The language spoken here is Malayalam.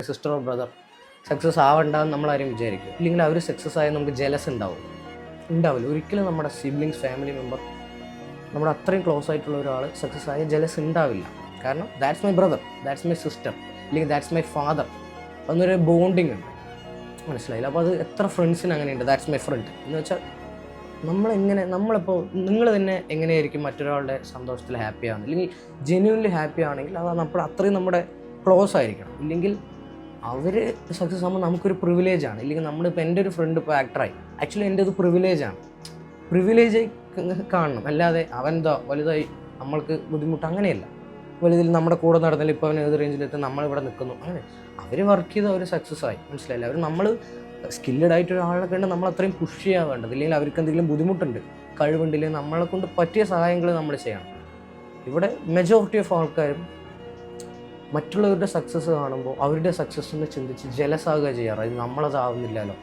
സിസ്റ്റർ ഓർ ബ്രദർ സക്സസ് ആവണ്ടെന്ന് നമ്മളാരും വിചാരിക്കും. ഇല്ലെങ്കിൽ അവർ സക്സസ് ആയാൽ നമുക്ക് ജലസ് ഉണ്ടാവില്ല. ഒരിക്കലും നമ്മുടെ സിബ്ലിങ്സ്, ഫാമിലി മെമ്പർ, നമ്മുടെ അത്രയും ക്ലോസ് ആയിട്ടുള്ള ഒരാൾ സക്സസ് ആയ ജലസ് ഉണ്ടാവില്ല. കാരണം that's my brother, that's my sister, അല്ലെങ്കിൽ ദാറ്റ്സ് മൈ ഫാദർ. അതൊന്നൊരു ബോണ്ടിങ് ഉണ്ട്, മനസ്സിലായില്ല? അപ്പോൾ അത് എത്ര ഫ്രണ്ട്സിന് അങ്ങനെയുണ്ട്, ദാറ്റ്സ് മൈ ഫ്രണ്ട് എന്ന് വെച്ചാൽ നമ്മളിപ്പോൾ നിങ്ങൾ തന്നെ എങ്ങനെയായിരിക്കും മറ്റൊരാളുടെ സന്തോഷത്തിൽ ഹാപ്പി ആവുന്നത്, അല്ലെങ്കിൽ ജെന്യൂൻലി ഹാപ്പി ആണെങ്കിൽ അത് നമ്മൾ അത്രയും നമ്മുടെ ക്ലോസ് ആയിരിക്കണം. ഇല്ലെങ്കിൽ അവർ സക്സസ് ആകുമ്പോൾ നമുക്കൊരു പ്രിവിലേജാണ്. ഇല്ലെങ്കിൽ നമ്മളിപ്പോൾ എൻ്റെ ഒരു ഫ്രണ്ട് ഇപ്പോൾ ആക്ടറായി, ആക്ച്വലി എൻ്റെ ഒരു പ്രിവിലേജാണ്. പ്രിവിലേജ് കാണണം, അല്ലാതെ അവനെന്തോ വലുതായി നമ്മൾക്ക് ബുദ്ധിമുട്ട്, അങ്ങനെയല്ല. വലുതിൽ നമ്മുടെ കൂടെ നടന്നാലും ഇപ്പോൾ അവൻ ഏത് റേഞ്ചിലെത്തി നമ്മളിവിടെ നിൽക്കുന്നു, അങ്ങനെ അവർ വർക്ക് ചെയ്ത് അവർ സക്സസ് ആയി, മനസ്സിലായില്ല? അവർ നമ്മൾ സ്കില്ലഡ് ആയിട്ട് ഒരാളെ കണ്ട് നമ്മൾ അത്രയും പുഷ് ചെയ്യാൻ വേണ്ടത്. ഇല്ലെങ്കിൽ അവർക്ക് എന്തെങ്കിലും ബുദ്ധിമുട്ടുണ്ട്, കഴിവുണ്ടില്ലെങ്കിൽ നമ്മളെ കൊണ്ട് പറ്റിയ സഹായങ്ങൾ നമ്മൾ ചെയ്യണം. ഇവിടെ മെജോറിറ്റി ഓഫ് ആൾക്കാരും മറ്റുള്ളവരുടെ സക്സസ് കാണുമ്പോൾ അവരുടെ സക്സസ്സിനെ ചിന്തിച്ച് ജലസാകുക ചെയ്യാറ്. ഇത് നമ്മളതാവുന്നില്ലല്ലോ,